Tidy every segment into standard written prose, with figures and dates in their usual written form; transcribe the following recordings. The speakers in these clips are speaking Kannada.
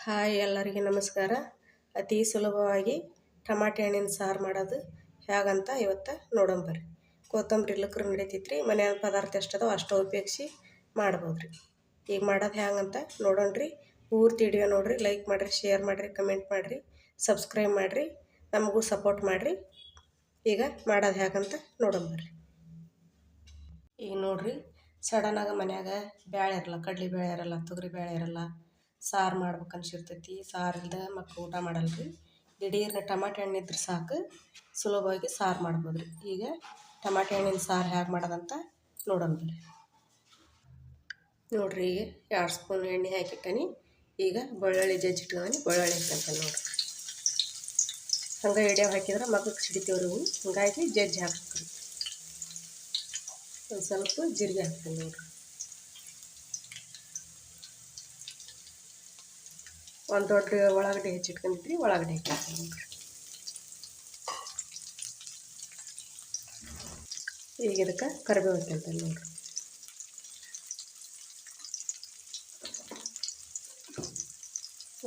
ಹಾಯ್ ಎಲ್ಲರಿಗೆ ನಮಸ್ಕಾರ. ಅತಿ ಸುಲಭವಾಗಿ ಟಮಾಟೆ ಹಣ್ಣಿನ ಸಾರು ಮಾಡೋದು ಹೇಗಂತ ಇವತ್ತು ನೋಡೋಣ ಬರ್ರಿ. ಕೊತ್ತಂಬರಿ ಇಲ್ಲಕ್ರು ನಡೀತೈತ್ರಿ, ಮನೆಯ ಪದಾರ್ಥ ಎಷ್ಟದೋ ಅಷ್ಟು ಉಪಯೋಗಿಸಿ ಮಾಡ್ಬೋದು ರೀ. ಈಗ ಮಾಡೋದು ಹೇಗಂತ ನೋಡೋಣ್ರಿ. ಪೂರ್ತಿ ವಿಡಿಯೋ ನೋಡಿರಿ, ಲೈಕ್ ಮಾಡಿರಿ, ಶೇರ್ ಮಾಡಿರಿ, ಕಮೆಂಟ್ ಮಾಡಿರಿ, ಸಬ್ಸ್ಕ್ರೈಬ್ ಮಾಡಿರಿ, ನಮಗೂ ಸಪೋರ್ಟ್ ಮಾಡಿರಿ. ಈಗ ಮಾಡೋದು ಹೇಗಂತ ನೋಡೋಣ ಬರ್ರಿ. ಈಗ ನೋಡಿರಿ, ಸಡನ್ನಾಗಿ ಮನ್ಯಾಗ ಬೇಳೆ ಇರಲ್ಲ, ಕಡ್ಲಿ ಬೇಳೆ ಇರಲ್ಲ, ತೊಗರಿ ಬೇಳೆ ಇರಲ್ಲ, ಸಾರು ಮಾಡ್ಬೇಕು ಅನ್ಸಿರ್ತೈತಿ. ಸಾರು ಇಲ್ದ ಮಕ್ಕಳು ಊಟ ಮಾಡಲ್ರಿ. ದಿಢೀರ್ನ ಟಮಾಟೆ ಹಣ್ಣಿದ್ರೆ ಸಾಕು, ಸುಲಭವಾಗಿ ಸಾರು ಮಾಡ್ಬೋದು ರೀ. ಈಗ ಟಮಾಟೆ ಹಣ್ಣಿನ ಸಾರು ಹೇಗೆ ಮಾಡೋದಂತ ನೋಡೋಣ ಬರ್ರಿ. ನೋಡಿರಿ, ಈಗ 2 ಸ್ಪೂನ್ ಎಣ್ಣೆ ಹಾಕಿಟ್ಟನಿ. ಈಗ ಬೆಳ್ಳುಳ್ಳಿ ಜಜ್ಜಿಟ್ಕೊಂಡಿ ಬೆಳ್ಳುಳ್ಳಿ ಹಾಕಂತ ನೋಡಿರಿ. ಹಂಗೆ ಎಡ್ಯಾವ ಹಾಕಿದ್ರೆ ಮಕ್ಕಳಿಗೆ ಸಿಡಿತೀವ್ರಿ ಇವು, ಹಂಗಾಗಿ ಜಜ್ಜಿ ಹಾಕ್ಬೇಕ್ರಿ. ಒಂದು ಸ್ವಲ್ಪ ಜೀರಿಗೆ ಹಾಕ್ತೀನಿ ನೋಡಿರಿ. ಒಂದು ದೊಡ್ಡ ಉಳ್ಳಾಗಡ್ಡಿ ಹೆಚ್ಚಿಟ್ಕೊಂಡಿದ್ರಿ, ಉಳ್ಳಾಗಡ್ಡಿ ಹಾಕ್ತೀನಿ ನೋಡಿರಿ. ಈಗ ಇದಕ್ಕೆ ಕರಿಬೇವು ಹಾಕ್ಯಂತೀನಿ ನೋಡಿರಿ.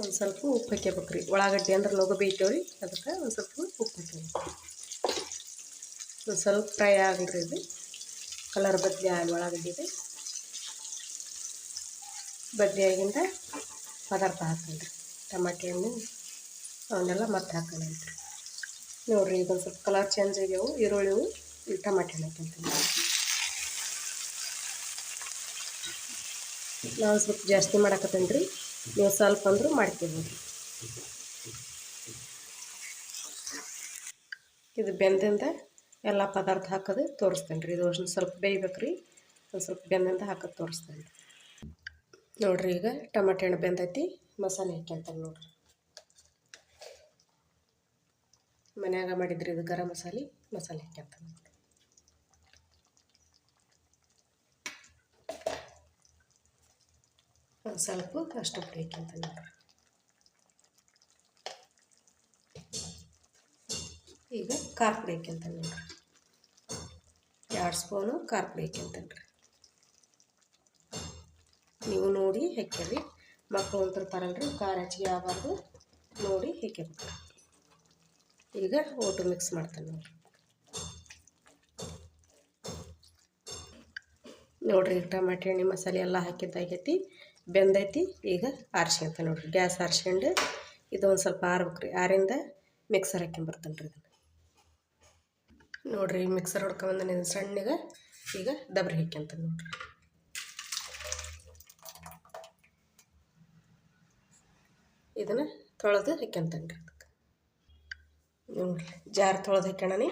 ಒಂದು ಸ್ವಲ್ಪ ಉಪ್ಪು ಹಾಕ್ಯಬೇಕ್ರಿ. ಉಳ್ಳಾಗಡ್ಡಿ ಅಂದ್ರೆ ಲಗು ಬೇಯ್ತೇವ್ರಿ, ಅದಕ್ಕೆ ಒಂದು ಸ್ವಲ್ಪ ಉಪ್ಪು ಹಾಕ್ಯಬೇಕು. ಒಂದು ಸ್ವಲ್ಪ ಫ್ರೈ ಆಗಲ್ರಿ, ಇದು ಕಲರ್ ಬದಲಿ ಆಗಲಿ. ಉಳ್ಳಾಗಡ್ಡಿದೆ ಬದಲಿ ಆಗಿಂದ ಪದಾರ್ಥ ಹಾಕಲ್ರಿ, ಟಮಾಟೆ ಹಣ್ಣು ಅವನ್ನೆಲ್ಲ ಮತ್ತೆ ಹಾಕೋಣಂತ್ರಿ. ನೋಡಿರಿ, ಈಗ ಒಂದು ಸ್ವಲ್ಪ ಕಲರ್ ಚೇಂಜ್ ಆಗ್ಯಾವು ಈರುಳ್ಳಿವು. ಈಗ ಟಮಾಟೆ ಹಣ್ಣು ಹಾಕ್ಯಂತೀನಿ. ನಾವು ಸ್ವಲ್ಪ ಜಾಸ್ತಿ ಮಾಡಾಕತ್ತೇನೆ ರೀ, ನೀವು ಸ್ವಲ್ಪ ಅಂದರೂ ಮಾಡ್ಕೋಬೋದು. ಇದು ಬೆಂದಿಂದ ಎಲ್ಲ ಪದಾರ್ಥ ಹಾಕೋದು ತೋರಿಸ್ತೇನೆ ರೀ. ಇದು ಒಂದು ಸ್ವಲ್ಪ ಬೇಯ್ಬೇಕು ರೀ, ಒಂದು ಸ್ವಲ್ಪ ಬೆಂದಿಂದ ಹಾಕೋದು ತೋರಿಸ್ತೇನೆ ರೀ. ನೋಡಿರಿ, ಈಗ ಟಮಾಟೆ ಹಣ್ಣು ಬೆಂದೈತಿ. ಮಸಾಲೆ ಹಾಕ್ಯಂತಾನೆ ನೋಡಿರಿ. ಮನ್ಯಾಗ ಮಾಡಿದ್ರಿ ಇದು ಗರಂ ಮಸಾಲೆ ಹಾಕ್ಯಂತಾನೆ ನೋಡಿರಿ. ಒಂದು ಸ್ವಲ್ಪ ಅಷ್ಟು ಪುಡಿ ಹಾಕ್ಯಂತಾನೆ ನೋಡಿರಿ. ಈಗ ಖಾರ ಪುಡಿ ಹಾಕ್ಯಂತಾನೆ ನೋಡಿರಿ. 2 ಸ್ಪೂನು ಖಾರ ಪುಡಿ ಹಾಕ್ಯಂತಾನೆ ರೀ. ನೀವು ನೋಡಿ ಹಾಕ್ಯರಿ, ಮಕ್ಕಳು ಒಂಥರ ತರಲ್ರಿ, ಖಾರ ಹೆಚ್ಚಿಗೆ ಆಗಬಾರ್ದು, ನೋಡಿ ಹಾಕ್ಯಬೇಕು. ಈಗ ಒಟ್ಟು ಮಿಕ್ಸ್ ಮಾಡ್ತಾನೆ ನೋಡಿರಿ. ನೋಡಿರಿ, ಈಗ ಟಮಾಟೆ ಹಣ್ಣು ಮಸಾಲೆ ಎಲ್ಲ ಹಾಕಿದ್ದಾಗೈತಿ, ಬೆಂದೈತಿ. ಈಗ ಆರಿಸ್ಕೊಂತ ನೋಡಿರಿ, ಗ್ಯಾಸ್ ಆರಿಸ್ಕೊಂಡು ಇದು ಒಂದು ಸ್ವಲ್ಪ ಆರ್ಬೇಕು ರೀ. ಆರಿಂದ ಮಿಕ್ಸರ್ ಹಾಕ್ಕೊಂಬರ್ತಾನೆ ರೀ. ಇದನ್ನು ನೋಡಿರಿ, ಮಿಕ್ಸರ್ ಹೊಡ್ಕೊಂಬಂದಾನೆ ಸಣ್ಣಗೆ. ಈಗ ದಬ್ರಿ ಹಾಕ್ಯಂತಾನೆ ನೋಡಿರಿ. ಇದನ್ನು ತೊಳೆದು ಹಾಕ್ಯಂತಾನೆ ರೀ. ಅದಕ್ಕೆ ನೋಡಿರಿ, ಜಾರ್ ತೊಳೆದು ಹಾಕ್ಯಣನಿ.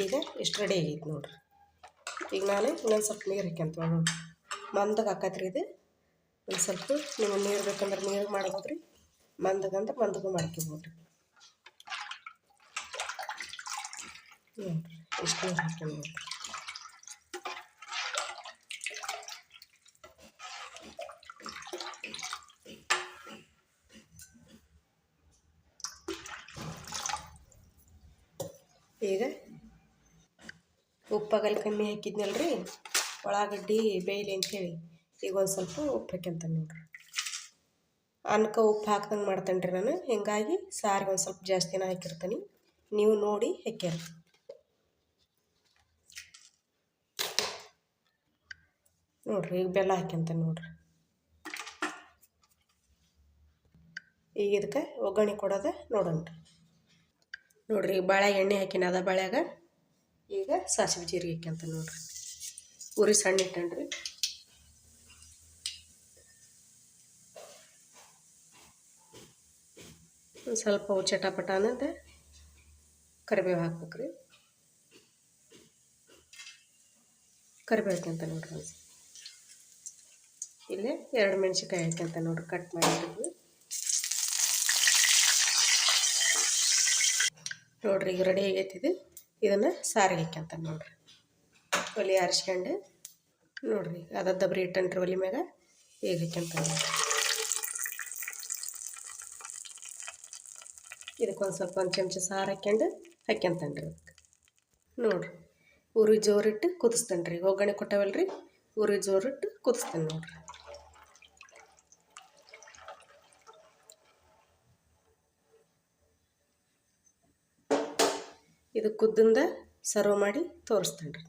ಈಗ ಇಷ್ಟು ರೆಡಿ ಆಗೈತೆ ನೋಡಿರಿ. ಈಗ ನಾನು ಇನ್ನೊಂದು ಸ್ವಲ್ಪ ನೀರು ಹಾಕ್ಯಂತ ನೋಡಿರಿ. ಮಂದಗೆ ಹಾಕತ್ರಿ ಇದು. ಒಂದು ಸ್ವಲ್ಪ ನೀವು ನೀರು ಬೇಕಂದ್ರೆ ನೀರು ಮಾಡ್ಬೋದು ರೀ, ಮಂದಗಂದ್ರೆ ಮಂದಗೂ ಮಾಡ್ಕೊಬೋದು ರೀ. ನೋಡಿರಿ, ಇಷ್ಟು ನೀರು ಹಾಕ್ಯಂಡು ನೋಡಿರಿ. ಈಗ ಉಪ್ಪಾಗಲ್ಲಿ ಕಮ್ಮಿ ಹಾಕಿದ್ನಲ್ರಿ, ಉಳ್ಳಾಗಡ್ಡಿ ಬೇಯಲಿ ಅಂಥೇಳಿ ಈಗ ಒಂದು ಸ್ವಲ್ಪ ಉಪ್ಪು ಹಾಕ್ಯಂತಾನೆ ನೋಡಿರಿ. ಅನ್ನಕ್ಕೆ ಉಪ್ಪು ಹಾಕ್ದಂಗೆ ಮಾಡ್ತೇನೆ ರೀ ನಾನು, ಹೀಗಾಗಿ ಸಾರಿಗೆ ಒಂದು ಸ್ವಲ್ಪ ಜಾಸ್ತಿನ ಹಾಕಿರ್ತೀನಿ. ನೀವು ನೋಡಿ ಹಾಕ್ಯಾರಿ. ನೋಡಿರಿ, ಈಗ ಬೆಲ್ಲ ಹಾಕ್ಯಂತಾನೆ ನೋಡಿರಿ. ಈಗ ಇದಕ್ಕೆ ಒಗ್ಗರಣೆ ಕೊಡೋದು ನೋಡೋಣ ರೀ. ನೋಡಿರಿ, ಬಾಳೆ ಎಣ್ಣೆ ಹಾಕಿನ ಅದ ಬಾಳ್ಯಾಗ. ಈಗ ಸಾಸಿವೆ ಜೀರಿಗೆ ಹಾಕ್ಯಂತಾನೆ ನೋಡಿರಿ. ಉರಿ ಸಣ್ಣ ಇಟ್ಟಣ್ರಿ. ಒಂದು ಸ್ವಲ್ಪ ಚಟಪಟ ಅನ್ನೋದು ಕರಿಬೇವು ಹಾಕ್ಬೇಕ್ರಿ. ಕರಿಬೇವು ಹಾಕ್ಯಂತ ನೋಡಿರಿ. ಒಂದು ಇಲ್ಲೇ 2 ಮೆಣಸಿನ್ಕಾಯಿ ಹಾಕ್ಯಂತ ನೋಡಿರಿ, ಕಟ್ ಮಾಡಿದ್ವಿ. ನೋಡಿರಿ, ಈಗ ರೆಡಿ ಆಗೈತಿದು. ಇದನ್ನು ಸಾರಿಗೆ ಹಾಕ್ಯಂತ ನೋಡಿರಿ. ಒಲೆ ಆರಿಸ್ಕೊಂಡು ನೋಡಿರಿ, ಅದ ದಬ್ರಿ ಇಟ್ಟನ್ರಿ ಒಲೆ ಮ್ಯಾಗ. ಈಗ ಹಾಕ್ಯಂತ ನೋಡಿರಿ. ಇದಕ್ಕೊಂದು ಸ್ವಲ್ಪ ಒಂದು ಚಮಚ ಸಾರು ಹಾಕ್ಯಂತಾನೆ ರೀ. ಅದಕ್ಕೆ ನೋಡಿರಿ, ಉರಿ ಜೋರಿಟ್ಟು ಕುದಿಸ್ತೇನೆ ರೀ. ಒಗ್ಗರಣೆ ಕೊಟ್ಟವಲ್ರಿ, ಉರಿ ಜೋರಿಟ್ಟು ಕುದಿಸ್ತೇನೆ ನೋಡಿರಿ. ಇದು ಕುದ್ದಿಂದ ಸರ್ವ್ ಮಾಡಿ ತೋರಿಸ್ತೇನೆ ರೀ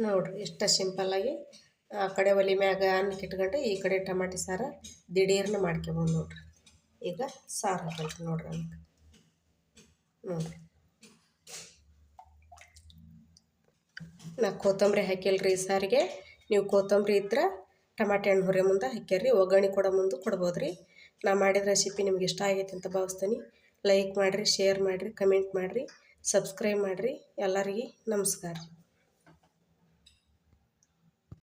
ನೋಡಿರಿ ಎಷ್ಟು ಸಿಂಪಲ್ಲಾಗಿ ಆ ಕಡೆ ಒಲೆ ಮ್ಯಾಗ ಅನ್ನಕ್ಕೆ ಇಟ್ಕೊಂಡು ಈ ಕಡೆ ಟಮಾಟಿ ಸಾರು ದಿಢೀರ್ನ ಮಾಡ್ಕೊಬೋದು ನೋಡಿರಿ. ಈಗ ಸಾರು ಹಾಕಲ್ರಿ ನೋಡ್ರಿ ಅನ್ನಕ್ಕೆ ನೋಡಿರಿ. ನಾ ಕೊತ್ತಂಬರಿ ಹಾಕಿಲ್ರಿ ಈ ಸಾರಿಗೆ. ನೀವು ಕೊತ್ತಂಬರಿ ಇದ್ರೆ ಟಮಾಟೆ ಹಣ್ಣು ಹುರಿ ಮುಂದೆ ಹಾಕ್ಯಾರಿ ಒಗ್ಗರಣೆ ಕೊಡೋ ಮುಂದೆ ಕೊಡ್ಬೋದು ರೀ. ನಾ ಮಾಡಿದ ರೆಸಿಪಿ ನಿಮ್ಗೆ ಇಷ್ಟ ಆಗೈತೆ ಅಂತ ಭಾವಿಸ್ತೀನಿ. ಲೈಕ್ ಮಾಡಿರಿ, ಶೇರ್ ಮಾಡಿರಿ, ಕಮೆಂಟ್ ಮಾಡಿರಿ, ಸಬ್ಸ್ಕ್ರೈಬ್ ಮಾಡಿರಿ. ಎಲ್ಲರಿಗೆ ನಮಸ್ಕಾರ.